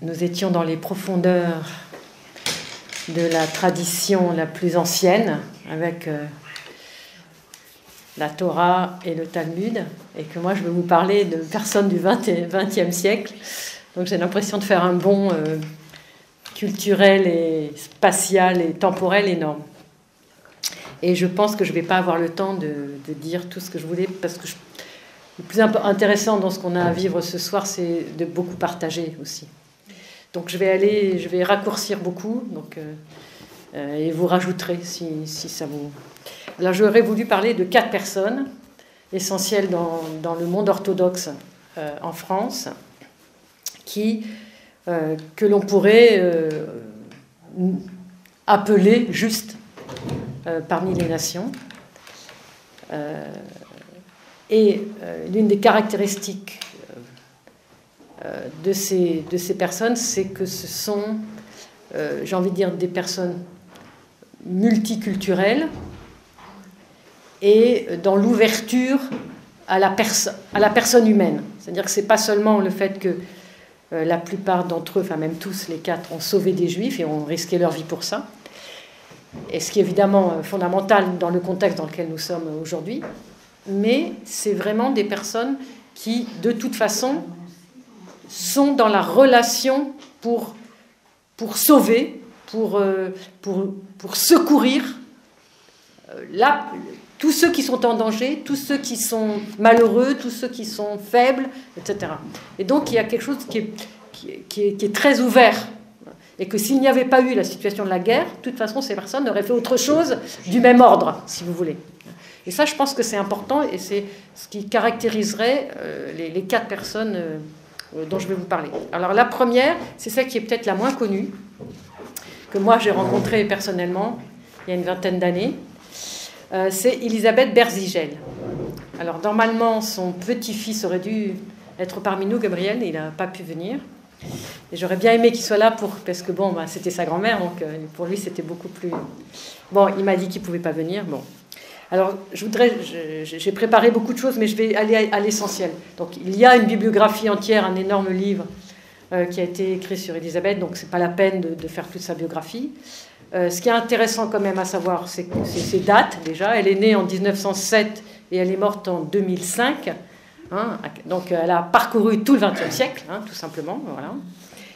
Nous étions dans les profondeurs de la tradition la plus ancienne, avec la Torah et le Talmud, et que moi je vais vous parler de personnes du XXe siècle. Donc j'ai l'impression de faire un bond culturel et spatial et temporel énorme. Et je pense que je ne vais pas avoir le temps de dire tout ce que je voulais, parce que le plus intéressant dans ce qu'on a à vivre ce soir, c'est de beaucoup partager aussi. Donc je vais raccourcir beaucoup, donc, et vous rajouterez si ça vous... Alors j'aurais voulu parler de 4 personnes essentielles dans le monde orthodoxe en France, que l'on pourrait appeler juste parmi les nations. Et l'une des caractéristiques de ces personnes, c'est que ce sont, j'ai envie de dire, des personnes multiculturelles et dans l'ouverture à la personne humaine. C'est-à-dire que ce n'est pas seulement le fait que la plupart d'entre eux, enfin même tous les 4, ont sauvé des Juifs et ont risqué leur vie pour ça, et ce qui est évidemment fondamental dans le contexte dans lequel nous sommes aujourd'hui, mais c'est vraiment des personnes qui, de toute façon, sont dans la relation pour sauver, pour secourir tous ceux qui sont en danger, tous ceux qui sont malheureux, tous ceux qui sont faibles, etc. Et donc il y a quelque chose qui est très ouvert. Et que s'il n'y avait pas eu la situation de la guerre, de toute façon, ces personnes auraient fait autre chose du même ordre, si vous voulez. Et ça, je pense que c'est important, et c'est ce qui caractériserait les 4 personnes dont je vais vous parler. Alors la première, c'est celle qui est peut-être la moins connue, que moi j'ai rencontrée personnellement il y a une vingtaine d'années. C'est Elisabeth Berzigel. Alors normalement, son petit-fils aurait dû être parmi nous, Gabriel, et il n'a pas pu venir. Et j'aurais bien aimé qu'il soit là parce que bon, c'était sa grand-mère, donc pour lui c'était beaucoup plus... Bon, il m'a dit qu'il ne pouvait pas venir. Bon. Alors j'ai préparé beaucoup de choses, mais je vais aller à l'essentiel. Donc il y a une bibliographie entière, un énorme livre qui a été écrit sur Elisabeth, donc c'est pas la peine de faire toute sa biographie. Ce qui est intéressant quand même à savoir, c'est ses dates déjà. Elle est née en 1907 et elle est morte en 2005. Hein, donc elle a parcouru tout le XXe siècle, hein, tout simplement, voilà.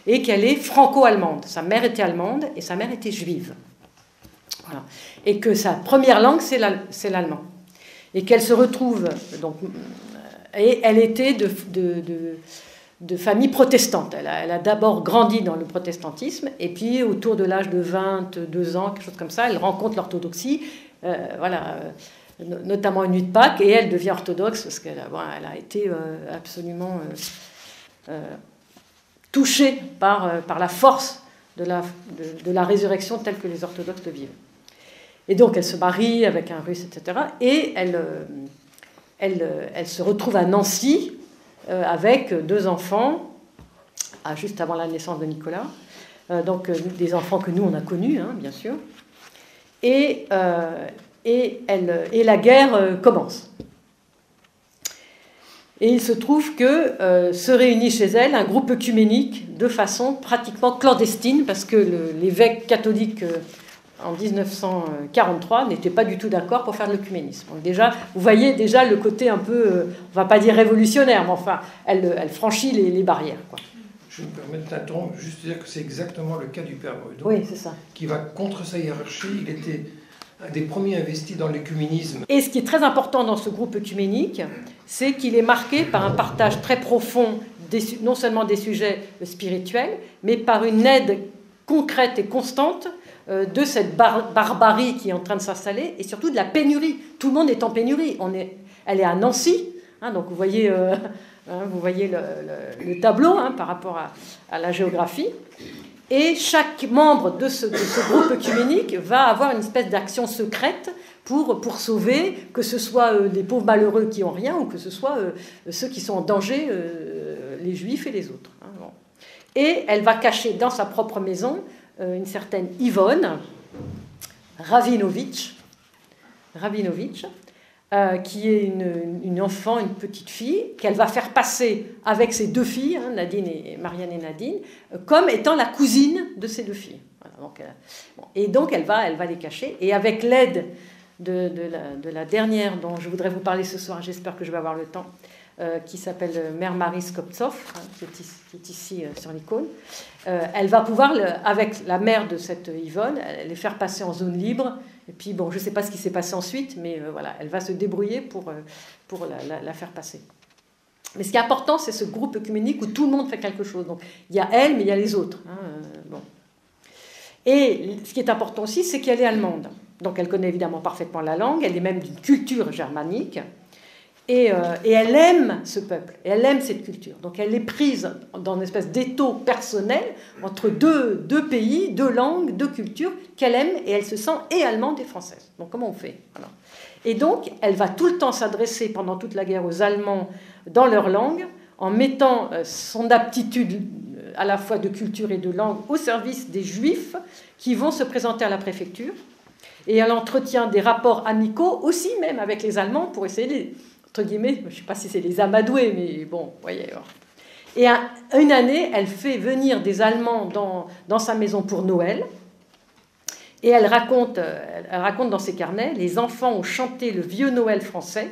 Et qu'elle est franco-allemande. Sa mère était allemande et sa mère était juive. Voilà. Et que sa première langue, c'est l'allemand. Et qu'elle se retrouve... Donc, et elle était de famille protestante. Elle a d'abord grandi dans le protestantisme, et puis autour de l'âge de 22 ans, quelque chose comme ça, elle rencontre l'orthodoxie, notamment une nuit de Pâques, et elle devient orthodoxe parce qu'elle a été absolument touchée par la force de la résurrection telle que les orthodoxes le vivent. Et donc elle se marie avec un russe, etc. Et elle se retrouve à Nancy avec 2 enfants, juste avant la naissance de Nicolas, donc des enfants que nous on a connus, hein, bien sûr. Et la guerre commence. Et il se trouve que se réunit chez elle un groupe œcuménique de façon pratiquement clandestine, parce que l'évêque catholique en 1943 n'était pas du tout d'accord pour faire de l'œcuménisme. Donc déjà, vous voyez déjà le côté un peu, on va pas dire révolutionnaire, mais enfin, elle franchit les barrières, quoi. Je me permets de t'interrompre, juste dire que c'est exactement le cas du père Bruno, oui, c'est ça, qui va contre sa hiérarchie. Il était un des premiers investis dans l'œcuménisme. Et ce qui est très important dans ce groupe œcuménique, c'est qu'il est marqué par un partage très profond, non seulement des sujets spirituels, mais par une aide concrète et constante de cette barbarie qui est en train de s'installer, et surtout de la pénurie. Tout le monde est en pénurie. Elle est à Nancy, hein, donc vous voyez le tableau, hein, par rapport à la géographie. Et chaque membre de ce groupe œcuménique va avoir une espèce d'action secrète pour sauver, que ce soit des pauvres malheureux qui n'ont rien, ou que ce soit ceux qui sont en danger, les juifs et les autres. Hein, bon. Et elle va cacher dans sa propre maison une certaine Yvonne Rabinovitch, qui est une enfant, une petite fille, qu'elle va faire passer avec ses deux filles, hein, Marianne et Nadine, comme étant la cousine de ces deux filles. Voilà, donc, bon. Et donc elle va les cacher, et avec l'aide de la dernière dont je voudrais vous parler ce soir, j'espère que je vais avoir le temps, qui s'appelle Mère Marie Skoptsov, hein, qui est ici sur l'icône. Elle va pouvoir, avec la mère de cette Yvonne, les faire passer en zone libre. Et puis, bon, je ne sais pas ce qui s'est passé ensuite, mais voilà, elle va se débrouiller pour la faire passer. Mais ce qui est important, c'est ce groupe œcuménique où tout le monde fait quelque chose. Donc, il y a elle, mais il y a les autres. Hein, bon. Et ce qui est important aussi, c'est qu'elle est allemande. Donc, elle connaît évidemment parfaitement la langue, elle est même d'une culture germanique. Et elle aime ce peuple, et elle aime cette culture. Donc elle est prise dans une espèce d'étau personnel entre deux pays, deux langues, deux cultures qu'elle aime, et elle se sent et allemande et française. Donc comment on fait? Voilà. Et donc elle va tout le temps s'adresser pendant toute la guerre aux Allemands dans leur langue, en mettant son aptitude à la fois de culture et de langue au service des Juifs qui vont se présenter à la préfecture. Et elle entretient des rapports amicaux aussi même avec les Allemands pour essayer entre guillemets, je ne sais pas si c'est les amadoués, mais bon, vous voyez. Et une année, elle fait venir des Allemands dans sa maison pour Noël, et elle raconte dans ses carnets, les enfants ont chanté le vieux Noël français,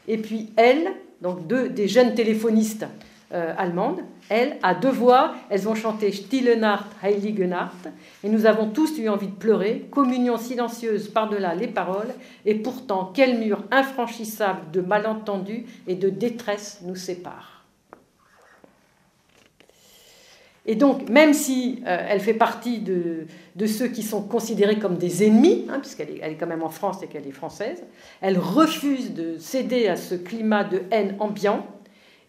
et puis elle, donc des jeunes téléphonistes allemandes, elle, à deux voix, elles ont chanté Stille Nacht, Heilige Nacht, et nous avons tous eu envie de pleurer, communion silencieuse par-delà les paroles, et pourtant quel mur infranchissable de malentendus et de détresse nous sépare. Et donc, même si elle fait partie de ceux qui sont considérés comme des ennemis, hein, puisqu'elle est quand même en France et qu'elle est française, elle refuse de céder à ce climat de haine ambiant,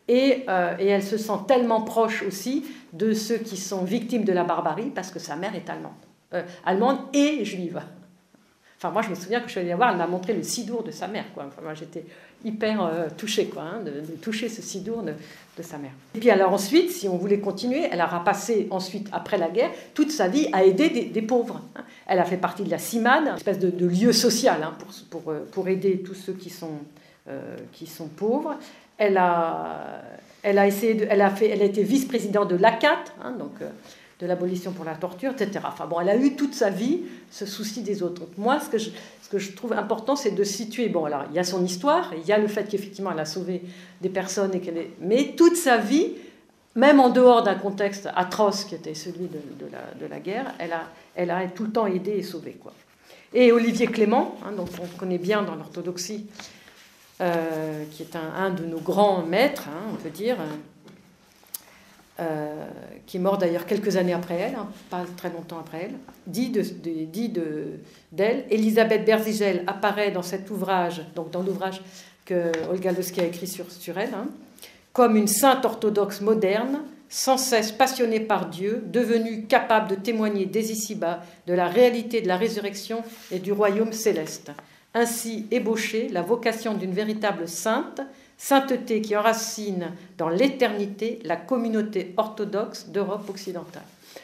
et elle se sent tellement proche aussi de ceux qui sont victimes de la barbarie parce que sa mère est allemande et juive. Enfin, moi, je me souviens que je suis allée la voir, elle m'a montré le sidour de sa mère, quoi. Enfin, moi, j'étais hyper touchée, quoi, hein, de toucher ce sidour de sa mère. Et puis alors ensuite, si on voulait continuer, elle aura passé ensuite, après la guerre, toute sa vie à aider des pauvres. Hein. Elle a fait partie de la CIMAD, une espèce de lieu social, hein, pour aider tous ceux qui sont pauvres. Elle a été vice-présidente de l'ACAT, hein, donc de l'abolition pour la torture, etc. Enfin bon, elle a eu toute sa vie ce souci des autres. Donc moi, ce que je trouve important, c'est de situer. Bon, alors il y a son histoire, il y a le fait qu'effectivement elle a sauvé des personnes mais toute sa vie, même en dehors d'un contexte atroce qui était celui de la guerre, elle a tout le temps aidé et sauvé, quoi. Et Olivier Clément, hein, donc on connaît bien dans l'orthodoxie. Qui est un de nos grands maîtres, hein, on peut dire, qui est mort d'ailleurs quelques années après elle, hein, pas très longtemps après elle, dit d'elle, Elisabeth Berzigel apparaît dans cet ouvrage, donc dans l'ouvrage que Olga Lossky a écrit sur elle, hein, comme une sainte orthodoxe moderne, sans cesse passionnée par Dieu, devenue capable de témoigner dès ici-bas de la réalité de la résurrection et du royaume céleste. Ainsi ébauchée la vocation d'une véritable sainteté qui enracine dans l'éternité la communauté orthodoxe d'Europe occidentale.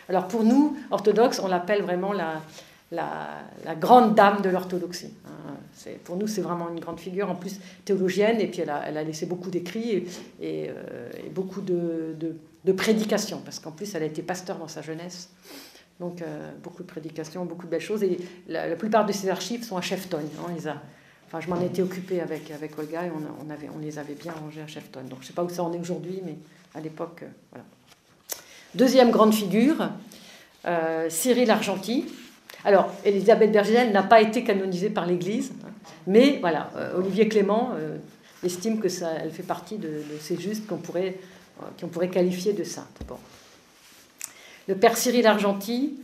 Alors pour nous, orthodoxes, on l'appelle vraiment la grande dame de l'orthodoxie. Pour nous, c'est vraiment une grande figure, en plus théologienne, et puis elle a laissé beaucoup d'écrits et beaucoup de prédications, parce qu'en plus elle a été pasteur dans sa jeunesse. Donc, beaucoup de prédications, beaucoup de belles choses. Et la plupart de ces archives sont à Shefton. Enfin, je m'en étais occupée avec Olga et on les avait bien rangées à Shefton. Donc, je ne sais pas où ça en est aujourd'hui, mais à l'époque, voilà. Deuxième grande figure, Cyril Argenty. Alors, Elisabeth Berzigel n'a pas été canonisée par l'Église, hein, mais voilà, Olivier Clément estime qu'elle fait partie de ces justes qu'on pourrait qualifier de sainte. Bon. Le père Cyril Argenty,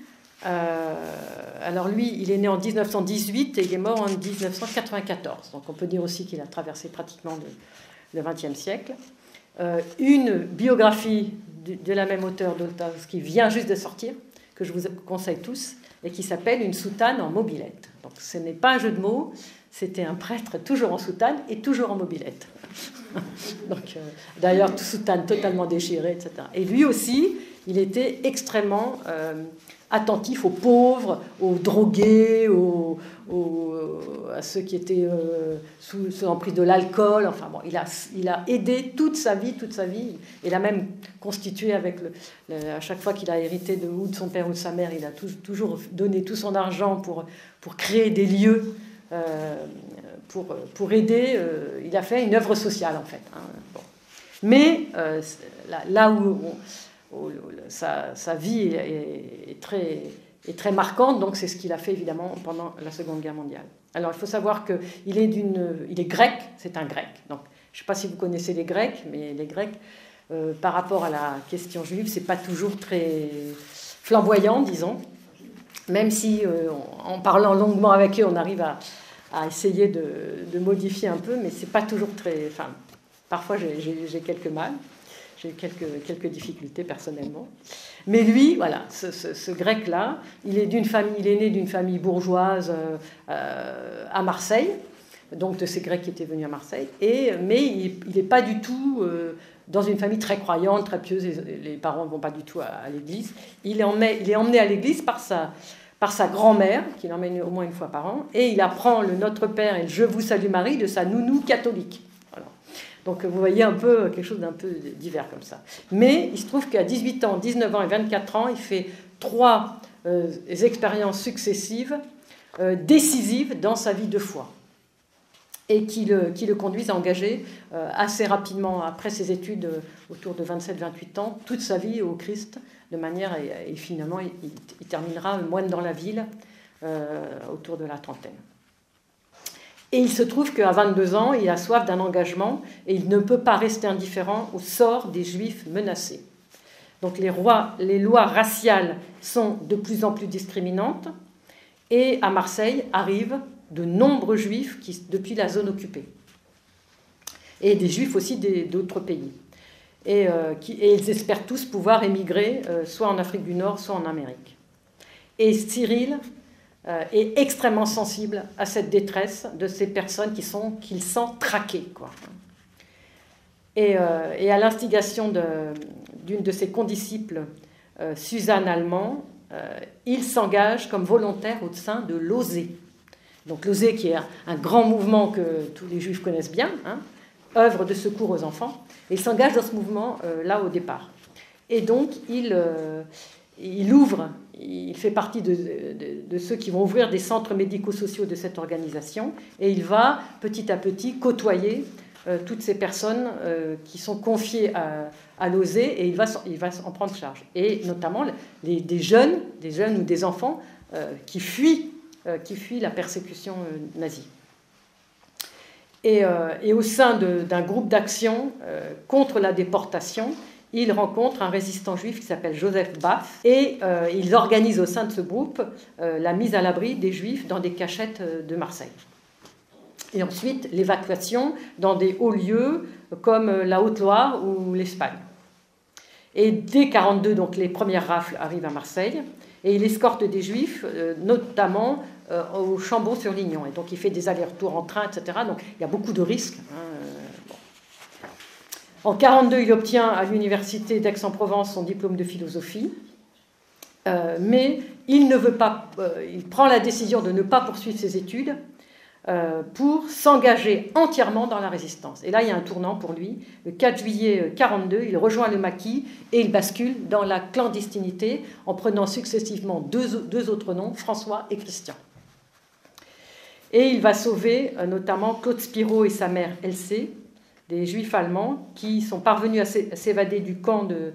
alors lui, il est né en 1918 et il est mort en 1994. Donc on peut dire aussi qu'il a traversé pratiquement le XXe siècle. Une biographie de la même auteure qui vient juste de sortir, que je vous conseille tous, et qui s'appelle « Une soutane en mobilette ». Donc ce n'est pas un jeu de mots, c'était un prêtre toujours en soutane et toujours en mobilette. Donc, d'ailleurs, tout soutane totalement déchiré, etc. Et lui aussi, il était extrêmement attentif aux pauvres, aux drogués, à ceux qui étaient sous l'emprise de l'alcool. Enfin bon, il a aidé toute sa vie. Il a même constitué avec à chaque fois qu'il a hérité ou de son père ou de sa mère, il a toujours donné tout son argent pour créer des lieux, pour aider. Il a fait une œuvre sociale en fait. Hein. Bon. Mais là où sa vie est très marquante, donc c'est ce qu'il a fait évidemment pendant la Seconde Guerre mondiale. Alors il faut savoir qu'il il est grec, c'est un grec. Donc je ne sais pas si vous connaissez les Grecs, mais les Grecs, par rapport à la question juive, c'est pas toujours très flamboyant, disons. Même si en parlant longuement avec eux, on arrive à essayer de modifier un peu, mais c'est pas toujours très. Enfin, parfois j'ai quelques mal. J'ai quelques difficultés personnellement. Mais lui, voilà, ce grec-là, il est né d'une famille bourgeoise à Marseille, donc de ces Grecs qui étaient venus à Marseille, mais il n'est pas du tout dans une famille très croyante, très pieuse, les parents ne vont pas du tout à l'église. Il est emmené à l'église par sa grand-mère, qui l'emmène au moins une fois par an, et il apprend le Notre Père et le Je vous salue Marie de sa nounou catholique. Donc vous voyez un peu quelque chose d'un peu divers comme ça. Mais il se trouve qu'à 18 ans, 19 ans et 24 ans, il fait 3 expériences successives, décisives dans sa vie de foi. Et qui le conduisent à engager assez rapidement, après ses études, autour de 27-28 ans, toute sa vie au Christ, de manière, et finalement il terminera moine dans la ville, autour de la trentaine. Et il se trouve qu'à 22 ans, il a soif d'un engagement et il ne peut pas rester indifférent au sort des Juifs menacés. Donc les lois raciales sont de plus en plus discriminantes et à Marseille arrivent de nombreux Juifs depuis la zone occupée. Et des Juifs aussi d'autres pays. Et ils espèrent tous pouvoir émigrer soit en Afrique du Nord, soit en Amérique. Et Cyril est extrêmement sensible à cette détresse de ces personnes qu'il sent traquées, quoi. Et à l'instigation d'une de ses condisciples, Suzanne Allemand, il s'engage comme volontaire au sein de l'OSE. Donc l'OSE qui est un grand mouvement que tous les Juifs connaissent bien, hein, œuvre de secours aux enfants, et il s'engage dans ce mouvement là au départ. Et donc il fait partie de ceux qui vont ouvrir des centres médico-sociaux de cette organisation, et il va petit à petit côtoyer toutes ces personnes qui sont confiées à l'OSE, et il va en prendre charge. Et notamment des jeunes ou des enfants qui fuient la persécution nazie. Et au sein d'un groupe d'action contre la déportation, il rencontre un résistant juif qui s'appelle Joseph Baff, et ils organisent au sein de ce groupe la mise à l'abri des Juifs dans des cachettes de Marseille. Et ensuite, l'évacuation dans des hauts lieux comme la Haute-Loire ou l'Espagne. Et dès 1942, donc, les premières rafles arrivent à Marseille, et il escorte des Juifs, notamment au Chambon-sur-Lignon. Et donc, il fait des allers-retours en train, etc. Donc, il y a beaucoup de risques. En 1942, il obtient à l'université d'Aix-en-Provence son diplôme de philosophie, mais il prend la décision de ne pas poursuivre ses études pour s'engager entièrement dans la résistance. Et là, il y a un tournant pour lui. Le 4 juillet 1942, il rejoint le maquis et il bascule dans la clandestinité en prenant successivement deux autres noms, François et Christian. Et il va sauver notamment Claude Spiro et sa mère Elsie, des Juifs allemands qui sont parvenus à s'évader du camp de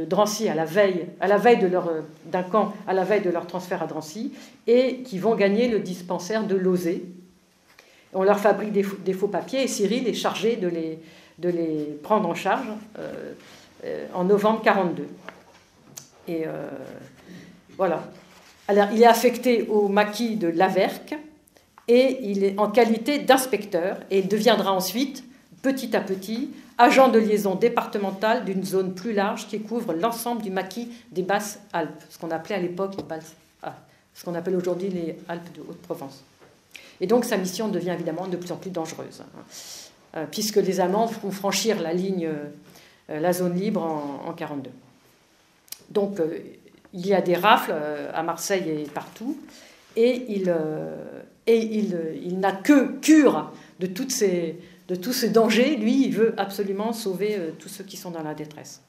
Drancy à la veille d'un camp à la veille de leur transfert à Drancy, et qui vont gagner le dispensaire de Lauzet. On leur fabrique des faux papiers, et Cyril est chargé de les prendre en charge en novembre 1942. Et voilà. Alors, il est affecté au maquis de Laverque, et il est en qualité d'inspecteur, et il deviendra ensuite, petit à petit, agent de liaison départementale d'une zone plus large qui couvre l'ensemble du maquis des Basses-Alpes, ce qu'on appelait à l'époque ce qu'on appelle aujourd'hui les Alpes de Haute-Provence. Et donc sa mission devient évidemment de plus en plus dangereuse. puisque les Allemands vont franchir la zone libre en 1942. Donc, il y a des rafles à Marseille et partout, et il n'a que cure de tout ce danger. Lui, il veut absolument sauver tous ceux qui sont dans la détresse.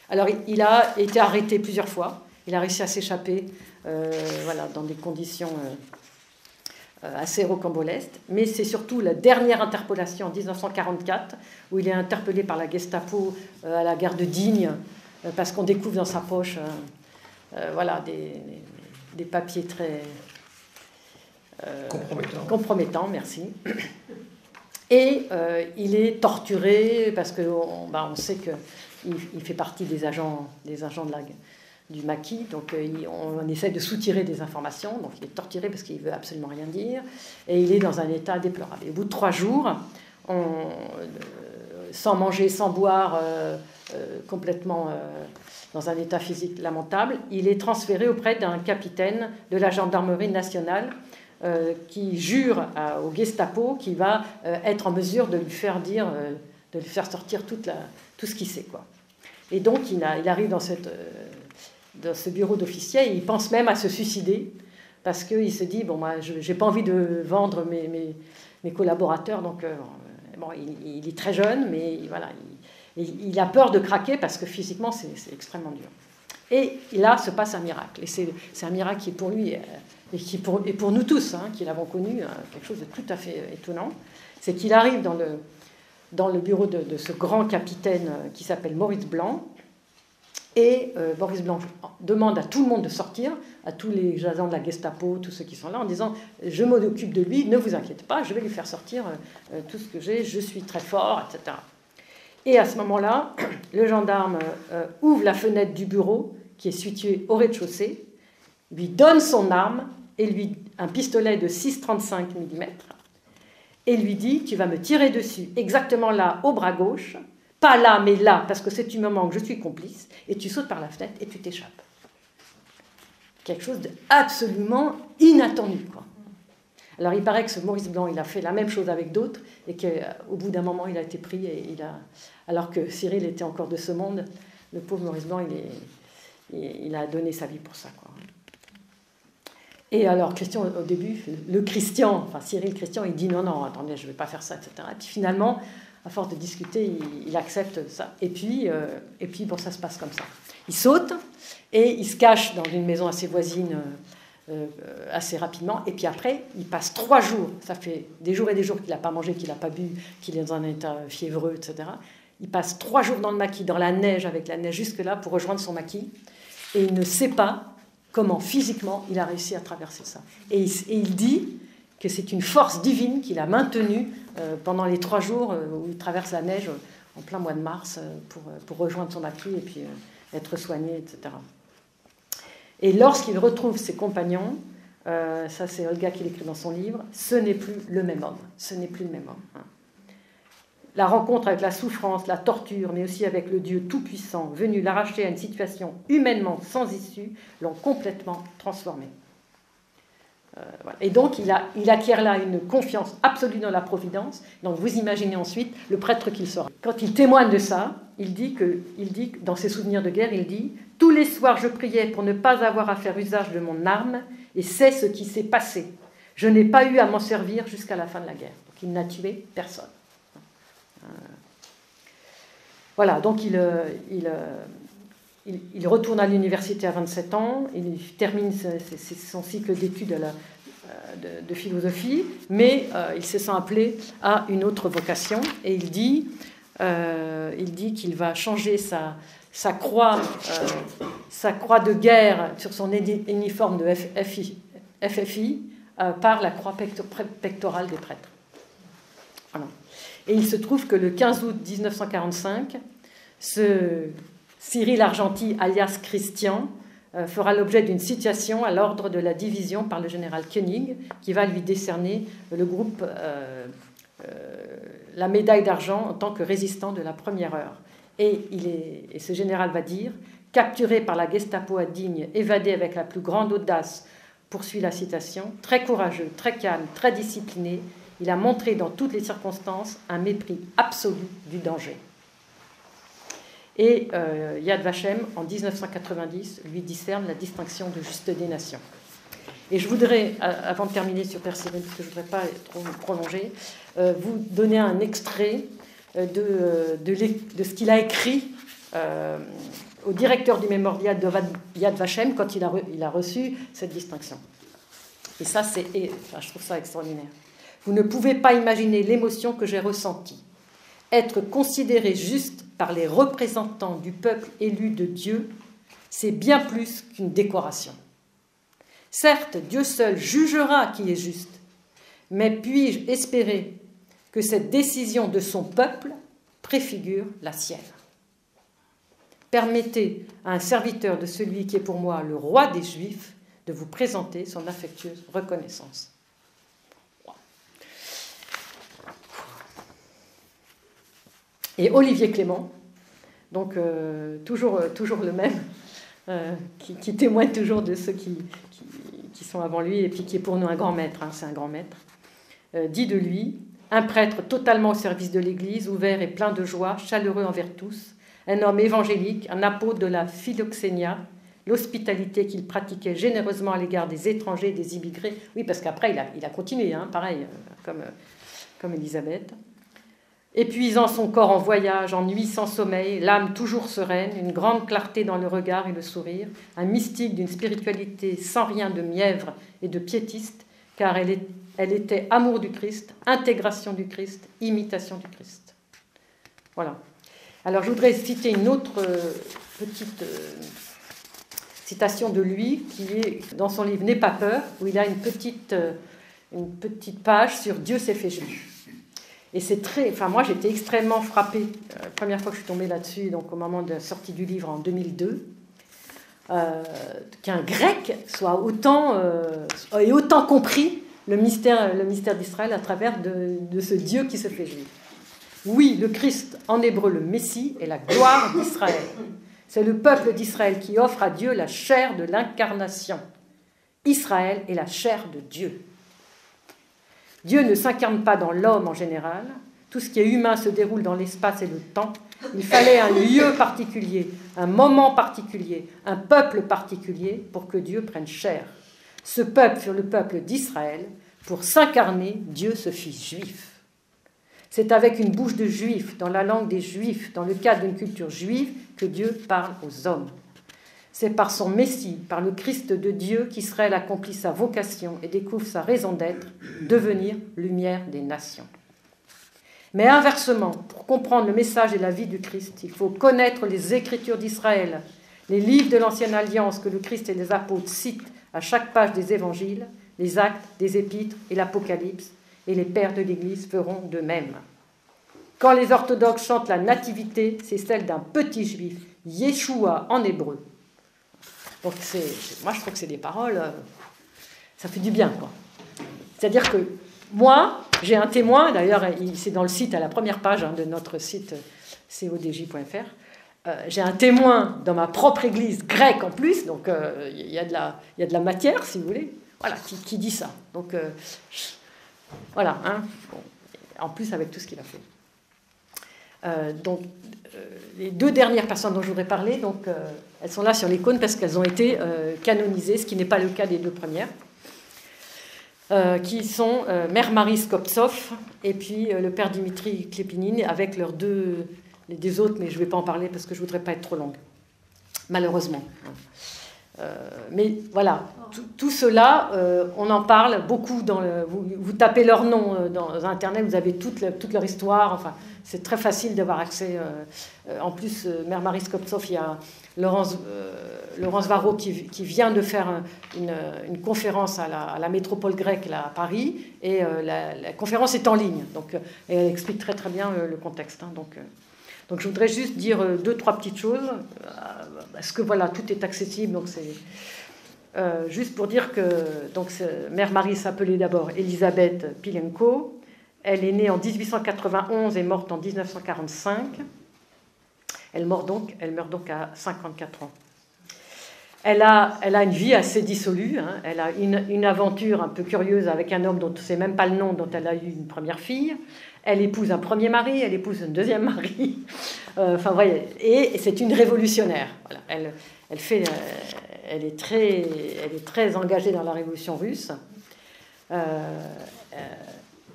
Alors, il a été arrêté plusieurs fois. Il a réussi à s'échapper dans des conditions assez rocambolesques. Mais c'est surtout la dernière interpellation en 1944, où il est interpellé par la Gestapo à la gare de Digne, parce qu'on découvre dans sa poche des papiers très compromettants, merci. Et il est torturé parce qu'on sait qu'il fait partie des agents du maquis, donc on essaie de soutirer des informations, donc il est torturé parce qu'il ne veut absolument rien dire, et il est dans un état déplorable. Et au bout de 3 jours, sans manger, sans boire, complètement dans un état physique lamentable, il est transféré auprès d'un capitaine de la gendarmerie nationale qui jure au Gestapo qu'il va être en mesure de lui faire dire, de lui faire sortir tout ce qu'il sait, quoi. Et donc il arrive dans ce bureau d'officier, et il pense même à se suicider, parce qu'il se dit, moi j'ai pas envie de vendre mes collaborateurs, donc il est très jeune, mais voilà, il a peur de craquer, parce que physiquement c'est extrêmement dur. Et là se passe un miracle, et c'est un miracle qui est pour lui et pour nous tous, qui l'avons connu, quelque chose de tout à fait étonnant. C'est qu'il arrive dans le bureau de ce grand capitaine qui s'appelle Maurice Blanc, et Maurice Blanc demande à tout le monde de sortir, à tous les agents de la Gestapo, tous ceux qui sont là, en disant « Je m'occupe de lui, ne vous inquiétez pas, je vais lui faire sortir tout ce que j'ai, je suis très fort, etc. » Et à ce moment-là, le gendarme ouvre la fenêtre du bureau, qui est située au rez-de-chaussée, lui donne son arme, et lui un pistolet de 6,35 mm, et lui dit « Tu vas me tirer dessus, exactement là, au bras gauche, pas là, mais là, parce que c'est du moment que je suis complice, et tu sautes par la fenêtre et tu t'échappes. » Quelque chose d'absolument inattendu, quoi. Alors il paraît que ce Maurice Blanc, il a fait la même chose avec d'autres, et qu'au bout d'un moment, il a été pris, alors que Cyril était encore de ce monde, le pauvre Maurice Blanc, il a donné sa vie pour ça, quoi. Et alors, Christian, au début, Cyril Christian, il dit non, attendez, je ne vais pas faire ça, etc. Et puis finalement, à force de discuter, il accepte ça. Et puis ça se passe comme ça. Il saute et il se cache dans une maison assez voisine assez rapidement. Et puis après, il passe 3 jours. Ça fait des jours et des jours qu'il n'a pas mangé, qu'il n'a pas bu, qu'il est dans un état fiévreux, etc. Il passe 3 jours dans le maquis, dans la neige, avec la neige jusque-là, pour rejoindre son maquis. Et il ne sait pas comment physiquement il a réussi à traverser ça. Et il dit que c'est une force divine qu'il a maintenue pendant les 3 jours où il traverse la neige en plein mois de mars pour rejoindre son maquis et puis être soigné, etc. Et lorsqu'il retrouve ses compagnons, ça c'est Olga qui l'écrit dans son livre, ce n'est plus le même homme. Ce n'est plus le même homme. La rencontre avec la souffrance, la torture, mais aussi avec le Dieu tout-puissant, venu l'arracher à une situation humainement sans issue, l'ont complètement transformé. Voilà. Et donc, il acquiert là une confiance absolue dans la providence. Donc, vous imaginez ensuite le prêtre qu'il sera. Quand il témoigne de ça, il dit dans ses souvenirs de guerre, il dit « Tous les soirs, je priais pour ne pas avoir à faire usage de mon arme, et c'est ce qui s'est passé. Je n'ai pas eu à m'en servir jusqu'à la fin de la guerre. » Donc, il n'a tué personne. Voilà, donc il retourne à l'université à 27 ans, il termine son cycle d'études de philosophie, mais il se sent appelé à une autre vocation, et il dit qu'il va changer sa croix de guerre sur son uniforme de FFI par la croix pectorale des prêtres. Voilà. Et il se trouve que le 15 août 1945, ce Cyril Argenty, alias Christian, fera l'objet d'une citation à l'ordre de la division par le général Koenig, qui va lui décerner le groupe la médaille d'argent en tant que résistant de la première heure. Et ce général va dire « Capturé par la Gestapo à Digne, évadé avec la plus grande audace, poursuit la citation, très courageux, très calme, très discipliné, Il a montré dans toutes les circonstances un mépris absolu du danger. Et Yad Vashem, en 1990, lui discerne la distinction de juste des nations. Et je voudrais, avant de terminer sur Persévérance, parce que je ne voudrais pas trop prolonger, vous donner un extrait de ce qu'il a écrit au directeur du mémorial de Yad Vashem quand il a reçu cette distinction. Et ça, je trouve ça extraordinaire. Vous ne pouvez pas imaginer l'émotion que j'ai ressentie. Être considéré juste par les représentants du peuple élu de Dieu, c'est bien plus qu'une décoration. Certes, Dieu seul jugera qui est juste, mais puis-je espérer que cette décision de son peuple préfigure la sienne? Permettez à un serviteur de celui qui est pour moi le roi des Juifs de vous présenter son affectueuse reconnaissance. Et Olivier Clément, donc toujours le même, qui témoigne toujours de ceux qui sont avant lui, et puis qui est pour nous un grand maître, hein, c'est un grand maître, dit de lui, un prêtre totalement au service de l'Église, ouvert et plein de joie, chaleureux envers tous, un homme évangélique, un apôtre de la philoxénia, l'hospitalité qu'il pratiquait généreusement à l'égard des étrangers, des immigrés. Oui, parce qu'après, il a continué, hein, pareil, comme Élisabeth. Épuisant son corps en voyage, en nuit sans sommeil, l'âme toujours sereine, une grande clarté dans le regard et le sourire, un mystique d'une spiritualité sans rien de mièvre et de piétiste, car elle était amour du Christ, intégration du Christ, imitation du Christ. Voilà. Alors je voudrais citer une autre petite citation de lui, qui est dans son livre « N'aie pas peur », où il a une petite page sur « Dieu s'est fait juif ». Et c'est moi j'étais extrêmement frappée, la première fois que je suis tombée là-dessus, donc au moment de la sortie du livre en 2002, qu'un grec soit ait autant compris le mystère d'Israël à travers de ce Dieu qui se fait juif. Oui, le Christ, en hébreu le Messie, est la gloire d'Israël. C'est le peuple d'Israël qui offre à Dieu la chair de l'incarnation. Israël est la chair de Dieu. Dieu ne s'incarne pas dans l'homme en général. Tout ce qui est humain se déroule dans l'espace et le temps. Il fallait un lieu particulier, un moment particulier, un peuple particulier pour que Dieu prenne chair. Ce peuple fut le peuple d'Israël. Pour s'incarner, Dieu se fit juif. C'est avec une bouche de juif, dans la langue des juifs, dans le cadre d'une culture juive, que Dieu parle aux hommes. C'est par son Messie, par le Christ de Dieu, qu'Israël accomplit sa vocation et découvre sa raison d'être, devenir lumière des nations. Mais inversement, pour comprendre le message et la vie du Christ, il faut connaître les Écritures d'Israël, les livres de l'Ancienne Alliance que le Christ et les apôtres citent à chaque page des Évangiles, les Actes, des Épîtres et l'Apocalypse, et les pères de l'Église feront de même. Quand les orthodoxes chantent la nativité, c'est celle d'un petit juif, Yeshua en hébreu. Donc moi je trouve que c'est des paroles, ça fait du bien, quoi. C'est-à-dire que moi, j'ai un témoin, d'ailleurs c'est dans le site, à la première page de notre site codj.fr, j'ai un témoin dans ma propre église grecque en plus, donc il y a de la matière, si vous voulez, voilà, qui dit ça. Donc voilà, hein, bon, en plus avec tout ce qu'il a fait. Les deux dernières personnes dont je voudrais parler, elles sont là sur l'icône parce qu'elles ont été canonisées, ce qui n'est pas le cas des deux premières, qui sont Mère Marie Skoptsov et puis le Père Dimitri Klepinine, avec leurs des autres, mais je ne vais pas en parler parce que je ne voudrais pas être trop longue, malheureusement. Mais voilà, tout cela, on en parle beaucoup. Vous tapez leur nom dans Internet, vous avez toute leur histoire. Enfin, c'est très facile d'avoir accès. En plus, Mère Marie Skoptsov, il y a Laurence Varro qui vient de faire une conférence à la métropole grecque là, à Paris, et la conférence est en ligne. Donc, et elle explique très très bien le contexte. Hein, donc je voudrais juste dire 2-3 petites choses, parce que voilà, tout est accessible, donc c'est juste pour dire que Mère Marie s'appelait d'abord Elisabeth Pilenko. Elle est née en 1891 et morte en 1945. Elle meurt donc à 54 ans. Elle a une vie assez dissolue, hein. Elle a une aventure un peu curieuse avec un homme dont on ne sait même pas le nom, dont elle a eu une première fille. Elle épouse un premier mari, elle épouse un deuxième mari. Enfin, voyez, et c'est une révolutionnaire. Voilà. Elle est très engagée dans la révolution russe.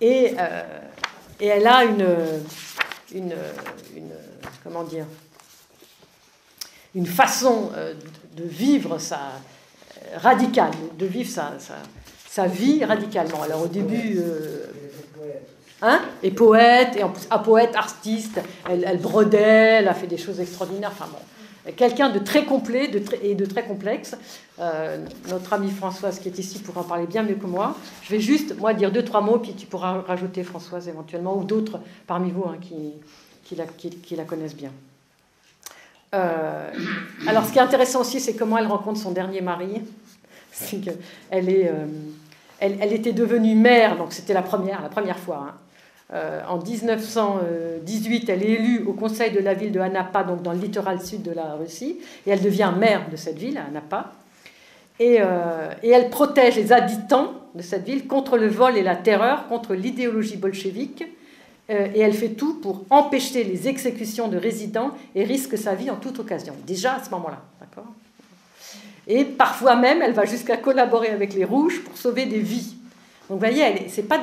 Et elle a comment dire, une façon de vivre radicale, de vivre sa vie radicalement. Alors au début, et poète, et en plus, poète, artiste, elle brodait, elle a fait des choses extraordinaires. Enfin bon, quelqu'un de très complet et de très complexe. Notre amie Françoise qui est ici pourra en parler bien mieux que moi. Je vais juste, moi, dire 2-3 mots, puis tu pourras rajouter Françoise éventuellement, ou d'autres parmi vous, hein, qui la connaissent bien. Alors, ce qui est intéressant aussi, c'est comment elle rencontre son dernier mari. C'est qu'elle elle était devenue mère, donc c'était la première fois. Hein. En 1918, elle est élue au conseil de la ville de Anapa, donc dans le littoral sud de la Russie, et elle devient maire de cette ville, à Anapa. Et elle protège les habitants de cette ville contre le vol et la terreur, contre l'idéologie bolchevique. Et elle fait tout pour empêcher les exécutions de résidents et risque sa vie en toute occasion. Déjà à ce moment-là, d'accord ? Et parfois même, elle va jusqu'à collaborer avec les Rouges pour sauver des vies. Donc vous voyez, c'est pas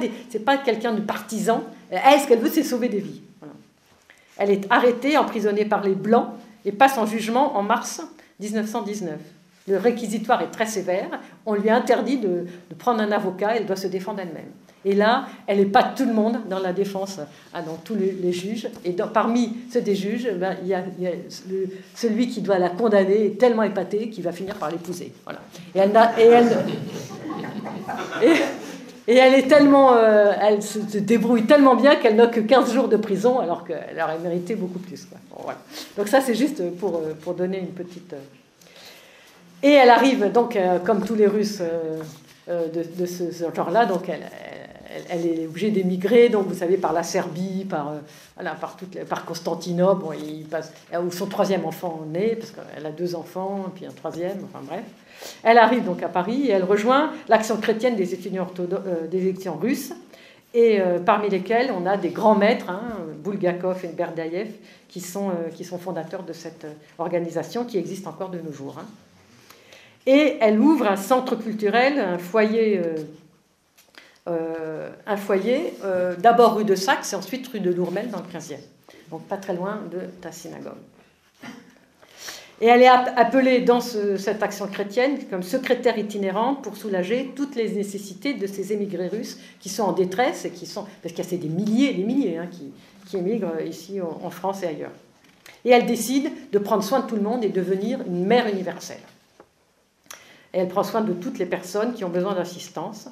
quelqu'un de partisan. Elle, ce qu'elle veut, c'est sauver des vies. Voilà. Elle est arrêtée, emprisonnée par les Blancs et passe en jugement en mars 1919. Le réquisitoire est très sévère. On lui interdit de prendre un avocat. Elle doit se défendre elle-même. Et là, elle n'est pas tout le monde dans la défense, dans tous les juges. Et parmi ceux des juges, il y a celui qui doit la condamner est tellement épaté qu'il va finir par l'épouser. Voilà. Et elle est tellement, elle se débrouille tellement bien qu'elle n'a que 15 jours de prison, alors qu'elle aurait mérité beaucoup plus. Quoi. Bon, voilà. Donc ça, c'est juste pour donner une petite... Et elle arrive, donc, comme tous les Russes de ce genre-là, donc elle est obligée d'émigrer, donc vous savez, par la Serbie, par Constantinople, bon, où son troisième enfant naît, parce qu'elle a 2 enfants, puis un troisième, enfin bref. Elle arrive donc à Paris et elle rejoint l'Action chrétienne des étudiants russes, et parmi lesquels on a des grands maîtres, hein, Bulgakov et Berdaïev, qui sont fondateurs de cette organisation qui existe encore de nos jours. Hein. Et elle ouvre un centre culturel, un foyer d'abord rue de Saxe et ensuite rue de Lourmel dans le 15e. Donc pas très loin de ta synagogue. Et elle est appelée dans cette action chrétienne comme secrétaire itinérante pour soulager toutes les nécessités de ces émigrés russes qui sont en détresse et parce qu'il y a des milliers hein, qui émigrent ici en France et ailleurs. Et elle décide de prendre soin de tout le monde et de devenir une mère universelle. Et elle prend soin de toutes les personnes qui ont besoin d'assistance.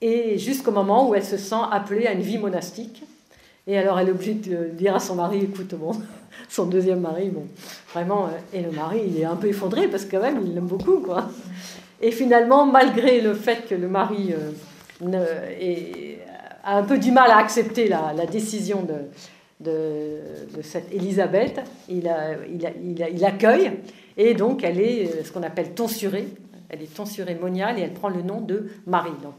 Et jusqu'au moment où elle se sent appelée à une vie monastique. Et alors elle est obligée de dire à son mari, écoute, bon, son deuxième mari, bon, vraiment, et le mari, il est un peu effondré parce que quand même, il l'aime beaucoup, quoi. Et finalement, malgré le fait que le mari a un peu du mal à accepter la décision de cette Élisabeth, il accueille, et donc elle est ce qu'on appelle tonsurée. Elle est tonsurée moniale et elle prend le nom de Marie. Donc,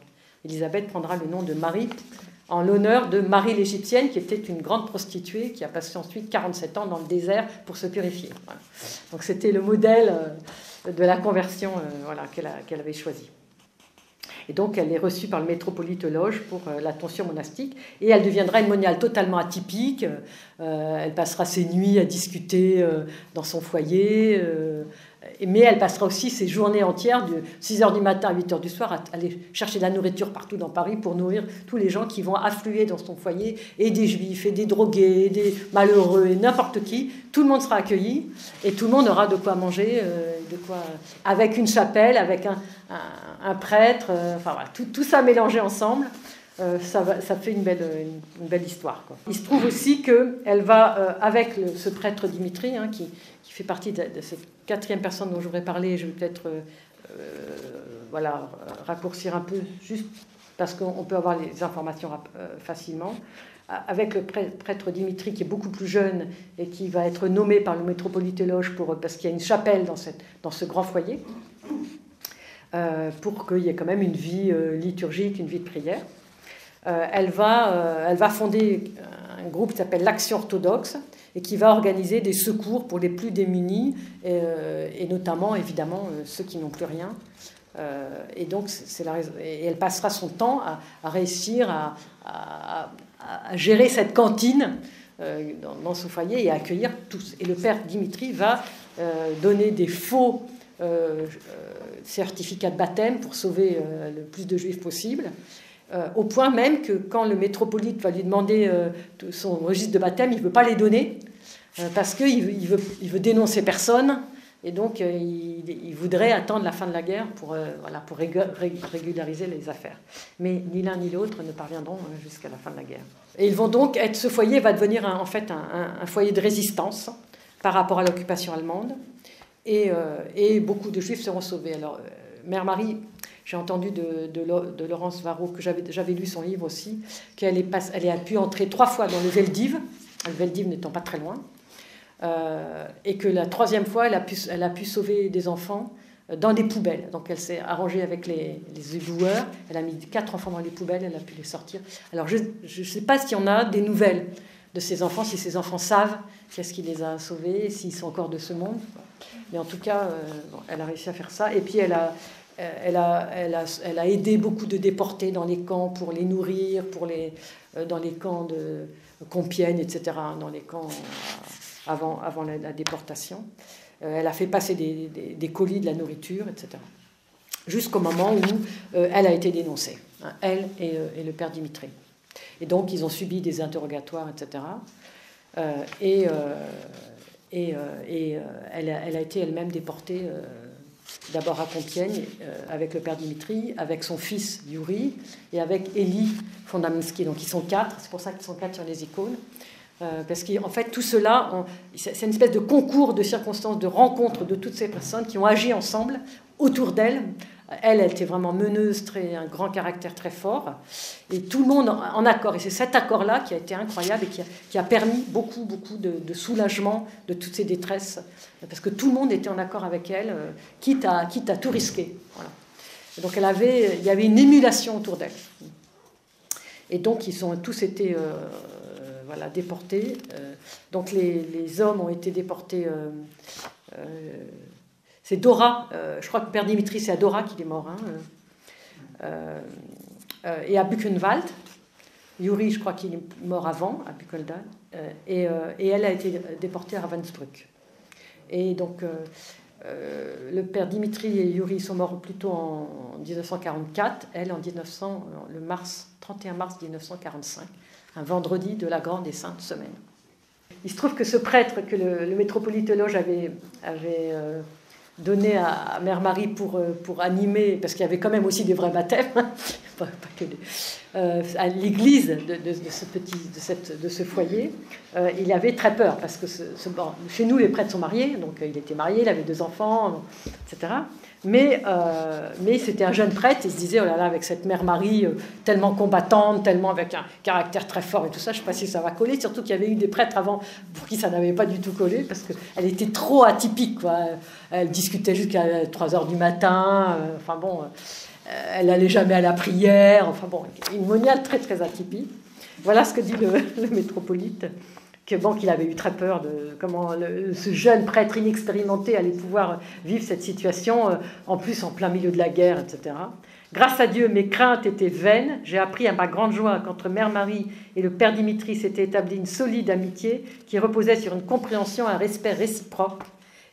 Élisabeth prendra le nom de Marie en l'honneur de Marie l'Égyptienne, qui était une grande prostituée qui a passé ensuite 47 ans dans le désert pour se purifier. Voilà. Donc c'était le modèle de la conversion qu'elle avait choisi. Et donc elle est reçue par le métropolite Lodge pour la tonsion monastique et elle deviendra une moniale totalement atypique. Elle passera ses nuits à discuter dans son foyer. Mais elle passera aussi ses journées entières de 6h du matin à 8h du soir à aller chercher de la nourriture partout dans Paris pour nourrir tous les gens qui vont affluer dans son foyer, et des juifs, et des drogués, et des malheureux, et n'importe qui. Tout le monde sera accueilli et tout le monde aura de quoi manger, avec une chapelle, avec un prêtre, enfin voilà, tout ça mélangé ensemble. Ça fait une belle histoire, quoi. Il se trouve aussi qu'elle va, avec ce prêtre Dimitri, hein, qui fait partie de cette 4e personne dont je voudrais parler, je vais peut-être raccourcir un peu, juste parce qu'on peut avoir les informations facilement. avec le prêtre Dimitri, qui est beaucoup plus jeune et qui va être nommé par le métropolite Loge parce qu'il y a une chapelle dans ce grand foyer, pour qu'il y ait quand même une vie liturgique, une vie de prière. Elle va fonder un groupe qui s'appelle l'Action orthodoxe et qui va organiser des secours pour les plus démunis et notamment, évidemment, ceux qui n'ont plus rien. Et donc, et elle passera son temps à réussir à gérer cette cantine dans ce foyer et à accueillir tous. Et le père Dimitri va donner des faux certificats de baptême pour sauver le plus de juifs possible. Au point même que quand le métropolite va lui demander son registre de baptême, il ne veut pas les donner parce qu'il veut dénoncer personne et donc il voudrait attendre la fin de la guerre pour régulariser les affaires. Mais ni l'un ni l'autre ne parviendront jusqu'à la fin de la guerre. Et ils vont donc ce foyer va devenir en fait un foyer de résistance par rapport à l'occupation allemande et beaucoup de juifs seront sauvés. Alors, Mère Marie... J'ai entendu de Laurence Varro, que j'avais lu son livre aussi, qu'elle a pu entrer 3 fois dans le Veldiv, le Veldiv n'étant pas très loin, et que la 3e fois, elle a pu sauver des enfants dans des poubelles. Donc elle s'est arrangée avec les éboueurs, elle a mis 4 enfants dans les poubelles, elle a pu les sortir. Alors je ne sais pas s'il y en a des nouvelles de ces enfants, si ces enfants savent qu'est-ce qui les a sauvés, s'ils sont encore de ce monde. Mais en tout cas, elle a réussi à faire ça. Et puis elle a aidé beaucoup de déportés dans les camps pour les nourrir, dans les camps de Compiègne, etc., dans les camps avant la déportation. Elle a fait passer des colis de la nourriture, etc. Jusqu'au moment où elle a été dénoncée, elle et le père Dimitri. Et donc, ils ont subi des interrogatoires, etc. Elle a été elle-même déportée... d'abord à Compiègne avec le père Dimitri, avec son fils Yuri et avec Elie Fondamensky. Donc ils sont 4, c'est pour ça qu'ils sont 4 sur les icônes. Parce qu'en fait tout cela, c'est une espèce de concours de circonstances, de rencontres de toutes ces personnes qui ont agi ensemble autour d'elle. Elle était vraiment meneuse, un grand caractère très fort, et tout le monde en accord. Et c'est cet accord-là qui a été incroyable et qui a permis beaucoup de soulagement de toutes ces détresses, parce que tout le monde était en accord avec elle, quitte à tout risquer. Voilà. Et donc il y avait une émulation autour d'elle. Et donc ils ont tous été déportés. Donc les hommes ont été déportés... c'est Dora, je crois que Père Dimitri, c'est à Dora qu'il est mort, et à Buchenwald. Yuri, je crois qu'il est mort avant, à Buchenwald, et elle a été déportée à Ravensbrück. Et donc, le Père Dimitri et Yuri sont morts plutôt en 1944, elle en 31 mars 1945, un vendredi de la Grande et Sainte Semaine. Il se trouve que ce prêtre que le métropolite Loge avait donné à Mère Marie pour animer, parce qu'il y avait quand même aussi des vrais baptêmes, pas que à l'église de ce foyer, il avait très peur, parce que chez nous les prêtres sont mariés, donc il était marié, il avait 2 enfants, etc. Mais c'était un jeune prêtre, il se disait, oh là là, avec cette Mère Marie tellement combattante, tellement avec un caractère très fort et tout ça, je ne sais pas si ça va coller, surtout qu'il y avait eu des prêtres avant pour qui ça n'avait pas du tout collé, parce qu'elle était trop atypique, quoi. Elle discutait jusqu'à 3h du matin, elle n'allait jamais à la prière, une moniale très très atypique. Voilà ce que dit le métropolite, qu'il avait eu très peur de comment ce jeune prêtre inexpérimenté allait pouvoir vivre cette situation, en plus en plein milieu de la guerre, etc. Grâce à Dieu, mes craintes étaient vaines. J'ai appris à ma grande joie qu'entre Mère Marie et le Père Dimitri s'était établie une solide amitié qui reposait sur une compréhension et un respect réciproque,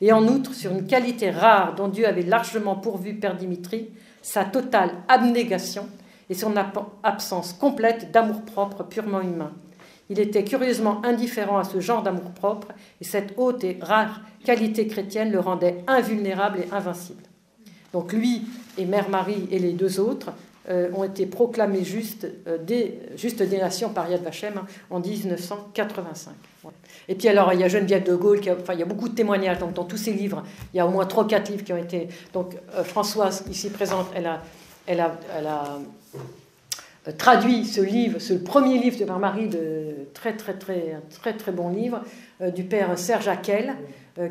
et en outre sur une qualité rare dont Dieu avait largement pourvu Père Dimitri, sa totale abnégation et son absence complète d'amour-propre purement humain. Il était curieusement indifférent à ce genre d'amour-propre, et cette haute et rare qualité chrétienne le rendait invulnérable et invincible. Donc lui et Mère Marie et les 2 autres ont été proclamés justes des nations par Yad Vashem en 1985. Et puis alors, il y a Geneviève de Gaulle, il y a beaucoup de témoignages donc, dans tous ces livres. Il y a au moins 3 ou 4 livres qui ont été... Donc Françoise, ici présente, elle a traduit ce livre, ce premier livre de Mère Marie, de très bon livre, du père Serge Hackell,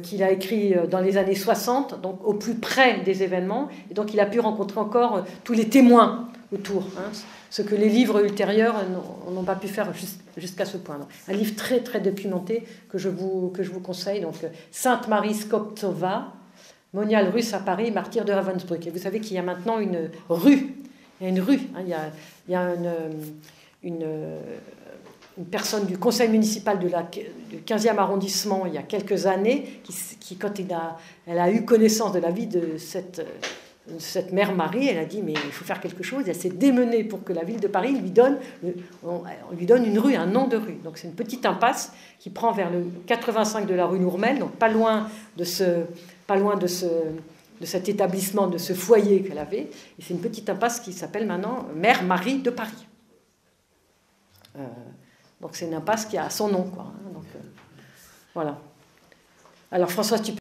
qu'il a écrit dans les années 60, donc au plus près des événements, et donc il a pu rencontrer encore tous les témoins autour, hein, ce que les livres ultérieurs n'ont pas pu faire jusqu'à ce point. Donc, un livre très documenté que je vous conseille, donc Sainte Marie Skobtsova, moniale russe à Paris, martyr de Ravensbrück. Et vous savez qu'il y a maintenant une rue, il y a une rue, hein, il y a une personne du conseil municipal du 15e arrondissement il y a quelques années qui quand elle a eu connaissance de la vie de cette mère Marie, elle a dit mais il faut faire quelque chose. Elle s'est démenée pour que la ville de Paris on lui donne une rue, un nom de rue. Donc c'est une petite impasse qui prend vers le 85 de la rue Nourmel, donc pas loin de cet établissement, de ce foyer qu'elle avait. Et c'est une petite impasse qui s'appelle maintenant Mère Marie de Paris. Donc c'est une impasse qui a son nom, quoi. Donc, voilà. Alors Françoise, tu peux